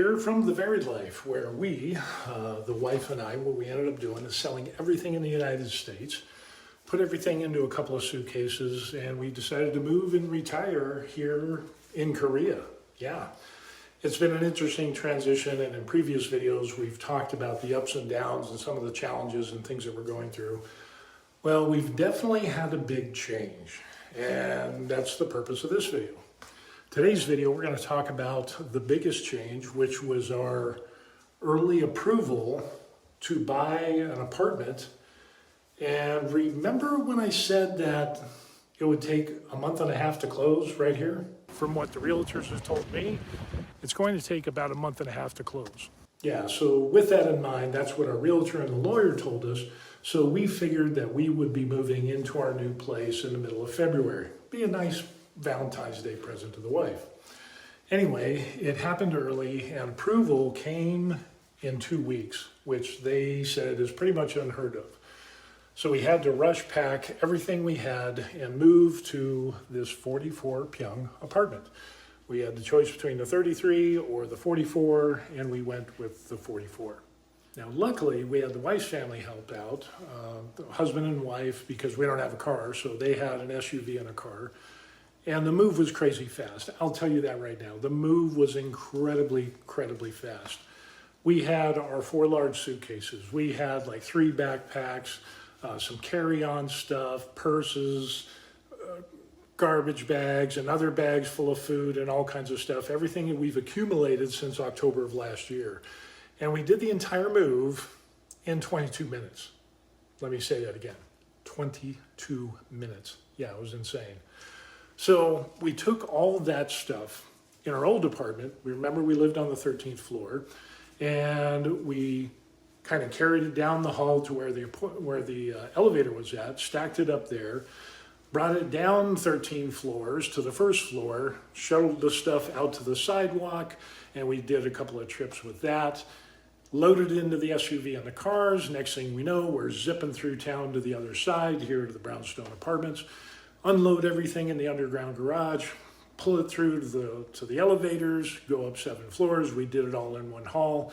here from the varied life where we, the wife and I, what we ended up doing is selling everything in the United States, put everything into a couple of suitcases, and we decided to move and retire here in Korea. Yeah, it's been an interesting transition, and in previous videos we've talked about the ups and downs and some of the challenges and things that we're going through. Well, we've definitely had a big change, and that's the purpose of this video. Today's video, we're going to talk about the biggest change, which was our early approval to buy an apartment. And remember when I said that it would take a month and a half to close right here? From what the realtors have told me, it's going to take about a month and a half to close. Yeah, so with that in mind, that's what our realtor and the lawyer told us. So we figured that we would be moving into our new place in the middle of February. Be a nice Valentine's Day present to the wife. Anyway, it happened early and approval came in 2 weeks, which they said is pretty much unheard of. So we had to rush pack everything we had and move to this 44 Pyong apartment. We had the choice between the 33 or the 44, and we went with the 44. Now, luckily, we had the wife's family help out, the husband and wife, because we don't have a car, so they had an SUV and a car. And the move was crazy fast. I'll tell you that right now. The move was incredibly fast. We had our 4 large suitcases. We had like 3 backpacks, some carry-on stuff, purses, garbage bags, and other bags full of food and all kinds of stuff. Everything that we've accumulated since October of last year. And we did the entire move in 22 minutes. Let me say that again. 22 minutes. Yeah, it was insane. So we took all of that stuff in our old apartment. Remember, we lived on the 13th floor, and we kind of carried it down the hall to where the elevator was at, stacked it up there, brought it down 13 floors to the first floor, shuttled the stuff out to the sidewalk, and we did a couple of trips with that, loaded it into the SUV and the cars. Next thing we know, we're zipping through town to the other side, here to the brownstone apartments, unload everything in the underground garage, pull it through to the elevators, go up 7 floors. We did it all in one haul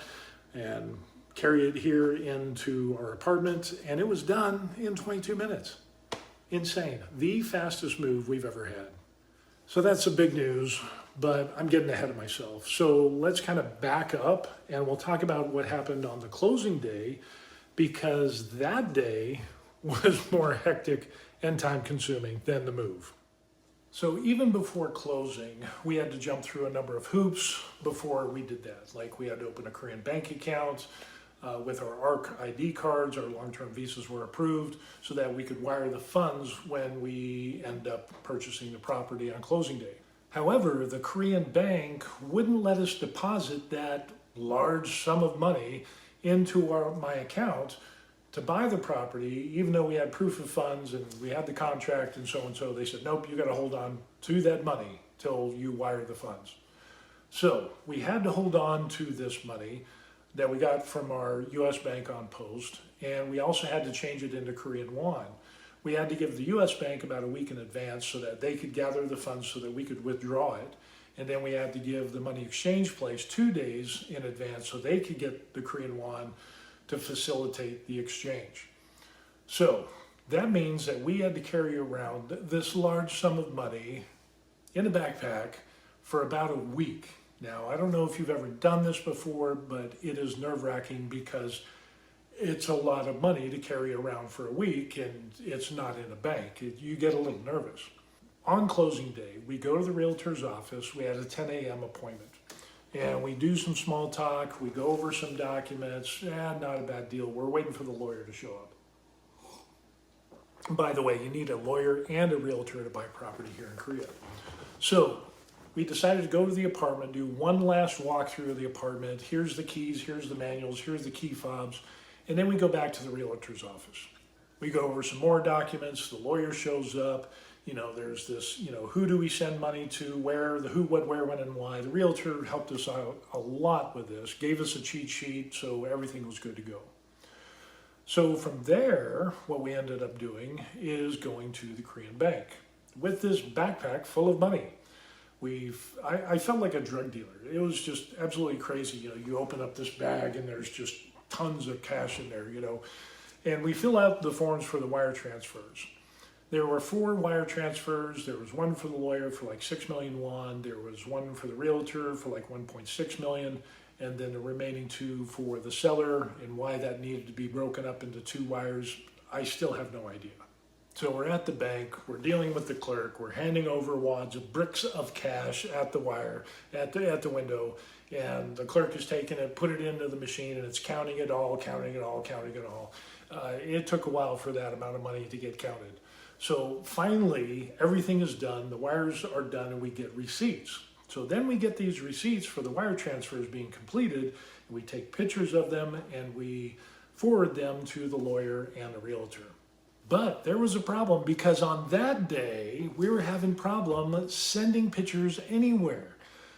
and carry it here into our apartment, and it was done in 22 minutes. Insane. The fastest move we've ever had. So that's the big news, but I'm getting ahead of myself. So let's kind of back up, and we'll talk about what happened on the closing day, because that day was more hectic and time consuming than the move. So even before closing, we had to jump through a number of hoops before we did that. Like we had to open a Korean bank account with our ARC ID cards. Our long-term visas were approved so that we could wire the funds when we end up purchasing the property on closing day. However, the Korean bank wouldn't let us deposit that large sum of money into my account to buy the property, even though we had proof of funds and we had the contract and so. They said, nope, you got to hold on to that money till you wire the funds. So we had to hold on to this money that we got from our US bank on post, and we also had to change it into Korean won. We had to give the US bank about a week in advance so that they could gather the funds so that we could withdraw it. And then we had to give the money exchange place 2 days in advance so they could get the Korean won to facilitate the exchange. So that means that we had to carry around this large sum of money in a backpack for about a week. Now, I don't know if you've ever done this before, but it is nerve-wracking because it's a lot of money to carry around for a week, and it's not in a bank. You get a little nervous. On closing day, we go to the realtor's office. We had a 10 a.m. appointment. And we do some small talk, we go over some documents, not a bad deal. We're waiting for the lawyer to show up. By the way, you need a lawyer and a realtor to buy property here in Korea. So we decided to go to the apartment, do one last walkthrough of the apartment. Here's the keys, here's the manuals, here's the key fobs, and then we go back to the realtor's office. We go over some more documents, the lawyer shows up. There's this, who do we send money to, where, the who, what, where, when, and why. The realtor helped us out a lot with this, gave us a cheat sheet, so everything was good to go. So from there, what we ended up doing is going to the Korean bank with this backpack full of money. I felt like a drug dealer. It was just absolutely crazy. You open up this bag and there's just tons of cash in there, And we fill out the forms for the wire transfers. There were 4 wire transfers. There was one for the lawyer for like 6 million won. There was one for the realtor for like 1.6 million. And then the remaining 2 for the seller. And why that needed to be broken up into 2 wires, I still have no idea. So we're at the bank, we're dealing with the clerk, we're handing over wads of bricks of cash at the wire, at the window, and the clerk is taking it, put it into the machine, and it's counting it all. It took a while for that amount of money to get counted. So finally, everything is done, the wires are done, and we get receipts. So then we get these receipts for the wire transfers being completed, and we take pictures of them, and we forward them to the lawyer and the realtor. But there was a problem because on that day, we were having problems sending pictures anywhere.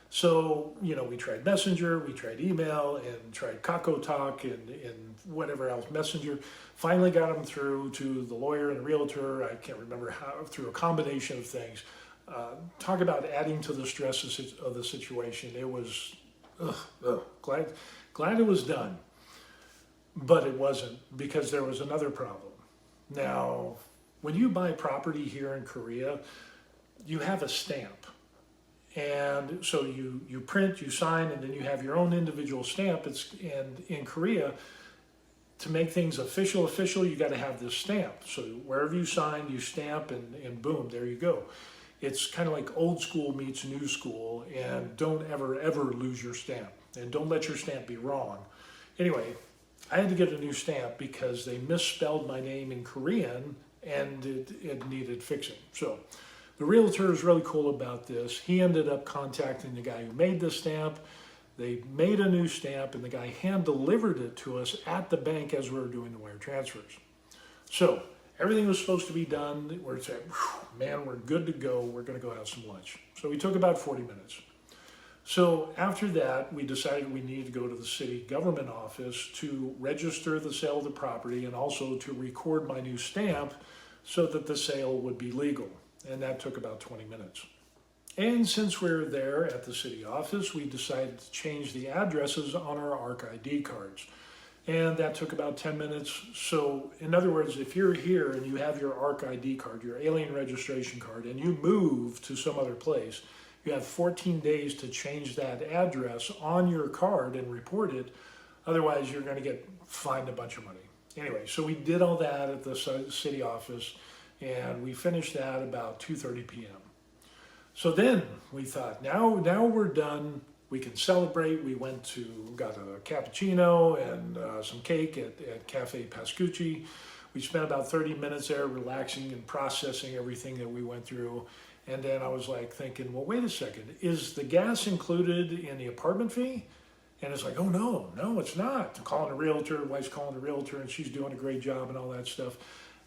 So, we tried Messenger, we tried email, and tried Kakao Talk and whatever else, Messenger. Finally got them through to the lawyer and the realtor. I can't remember how, through a combination of things. Talk about adding to the stress of the situation. It was, glad it was done. But it wasn't, because there was another problem. Now, when you buy property here in Korea, you have a stamp. And so you print, you sign, and then you have your own individual stamp. And in Korea, to make things official, you got to have this stamp. So wherever you sign, you stamp, and boom, there you go. It's kind of like old school meets new school, and don't ever lose your stamp. And don't let your stamp be wrong. Anyway, I had to get a new stamp because they misspelled my name in Korean and it needed fixing. So the realtor is really cool about this. He ended up contacting the guy who made the stamp. They made a new stamp and the guy hand delivered it to us at the bank as we were doing the wire transfers. So everything was supposed to be done. We're saying, man, we're good to go. We're going to go have some lunch. So we took about 40 minutes. So after that, we decided we needed to go to the city government office to register the sale of the property and also to record my new stamp so that the sale would be legal. And that took about 20 minutes. And since we were there at the city office, we decided to change the addresses on our ARC ID cards. And that took about 10 minutes. So in other words, if you're here and you have your ARC ID card, your alien registration card, and you move to some other place, you have 14 days to change that address on your card and report it. Otherwise, you're going to get fined a bunch of money. Anyway, so we did all that at the city office, and we finished that about 2:30 p.m. So then we thought, now we're done. We can celebrate. We got a cappuccino and some cake at Cafe Pascucci. We spent about 30 minutes there relaxing and processing everything that we went through. And then I was like thinking, well, wait a second, is the gas included in the apartment fee? And it's like, oh, no, it's not. I'm calling the realtor, wife's calling the realtor, and she's doing a great job and all that stuff.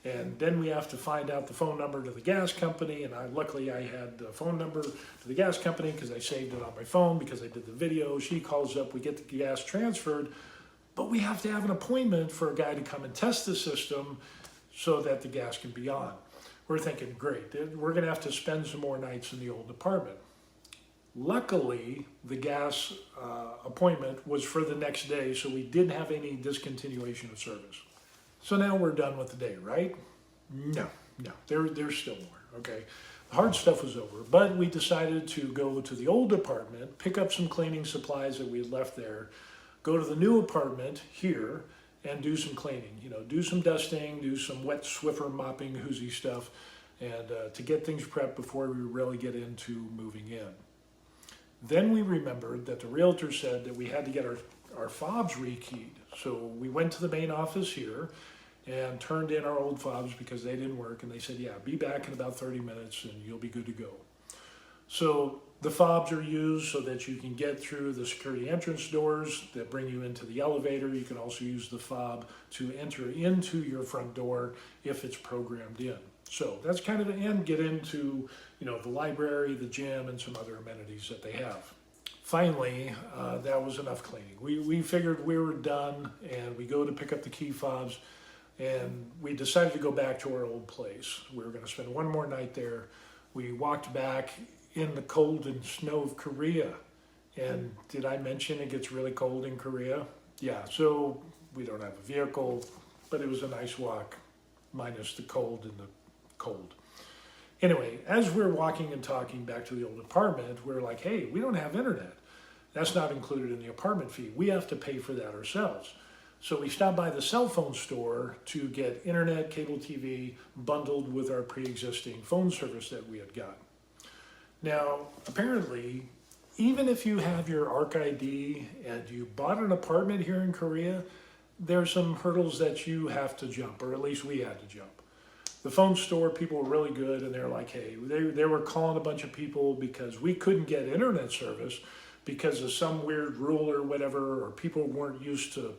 And then we have to find out the phone number to the gas company. And luckily I had the phone number to the gas company because I saved it on my phone because I did the video. She calls up, we get the gas transferred, but we have to have an appointment for a guy to come and test the system so that the gas can be on. We're thinking, great, we're going to have to spend some more nights in the old apartment. Luckily, the gas appointment was for the next day, so we didn't have any discontinuation of service. So now we're done with the day, right? No, there's still more, okay? The hard stuff was over, but we decided to go to the old apartment, pick up some cleaning supplies that we had left there, go to the new apartment here, and do some cleaning, do some dusting, do some wet Swiffer mopping, whoozy stuff, and to get things prepped before we really get into moving in. Then we remembered that the realtor said that we had to get our fobs rekeyed. So we went to the main office here and turned in our old fobs because they didn't work, and they said, yeah, be back in about 30 minutes and you'll be good to go. So the fobs are used so that you can get through the security entrance doors that bring you into the elevator. You can also use the fob to enter into your front door if it's programmed in. So that's kind of the end. Get into, the library, the gym, and some other amenities that they have. Finally, that was enough cleaning. We figured we were done, and we go to pick up the key fobs, and we decided to go back to our old place. We were going to spend one more night there. We walked back in the cold and snow of Korea. And did I mention it gets really cold in Korea? Yeah, so we don't have a vehicle, but it was a nice walk, minus the cold and the cold. Anyway, as we're walking and talking back to the old apartment, we're like, hey, we don't have internet. That's not included in the apartment fee. We have to pay for that ourselves. So we stopped by the cell phone store to get internet, cable TV, bundled with our pre-existing phone service that we had got. Now, apparently, even if you have your ARC ID and you bought an apartment here in Korea, there's some hurdles that you have to jump, or at least we had to jump. The phone store people were really good, and they're like, hey, they were calling a bunch of people because we couldn't get internet service because of some weird rule or whatever, or people weren't used to,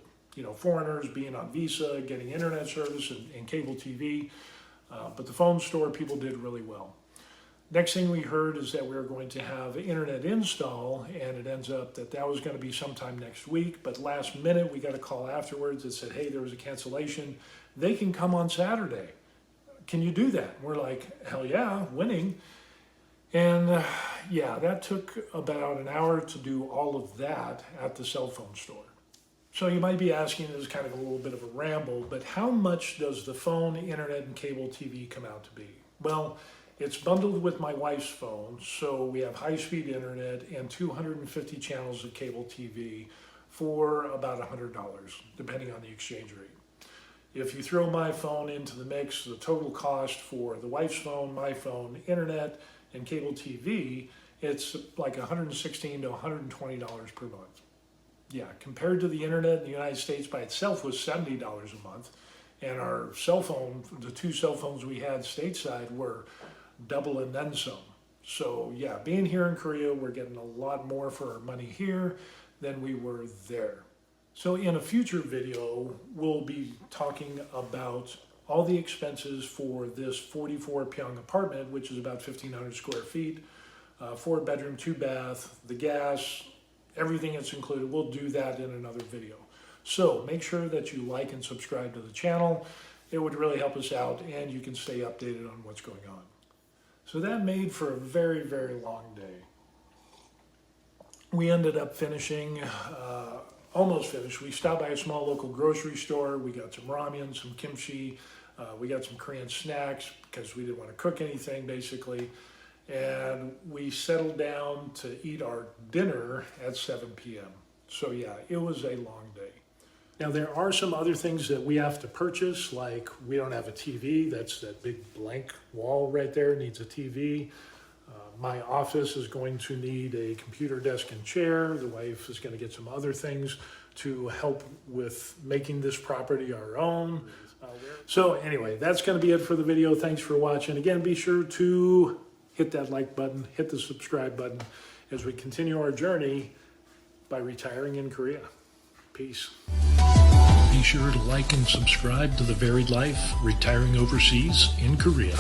foreigners being on visa, getting internet service and cable TV. But the phone store people did really well. Next thing we heard is that we were going to have internet install, and it ends up that was going to be sometime next week. But last minute, we got a call afterwards that said, hey, there was a cancellation. They can come on Saturday. Can you do that? We're like, hell yeah, winning. And yeah, that took about an hour to do all of that at the cell phone store. So you might be asking, this is kind of a little bit of a ramble, but how much does the phone, internet, and cable TV come out to be? Well, it's bundled with my wife's phone, so we have high-speed internet and 250 channels of cable TV for about $100, depending on the exchange rate. If you throw my phone into the mix, the total cost for the wife's phone, my phone, internet, and cable TV, it's like $116 to $120 per month. Yeah, compared to the internet in the United States by itself was $70 a month, and our cell phone, the two cell phones we had stateside were double and then some. So yeah, being here in Korea, we're getting a lot more for our money here than we were there. So in a future video, we'll be talking about all the expenses for this 44 Pyong apartment, which is about 1,500 square feet, 4 bedroom, 2 bath, the gas, everything that's included. We'll do that in another video. So make sure that you like and subscribe to the channel. It would really help us out, and you can stay updated on what's going on. So that made for a very, very long day. We ended up finishing, almost finished. We stopped by a small local grocery store. We got some ramen, some kimchi. We got some Korean snacks because we didn't want to cook anything, basically. And we settled down to eat our dinner at 7 p.m. So yeah, it was a long day. Now there are some other things that we have to purchase, like we don't have a TV. That's that big blank wall right there, needs a TV. My office is going to need a computer desk and chair. The wife is going to get some other things to help with making this property our own. So anyway, that's going to be it for the video. Thanks for watching. Again, be sure to hit that like button, hit the subscribe button as we continue our journey by retiring in Korea. Peace. Be sure to like and subscribe to The Varied Life, Retiring Overseas in Korea.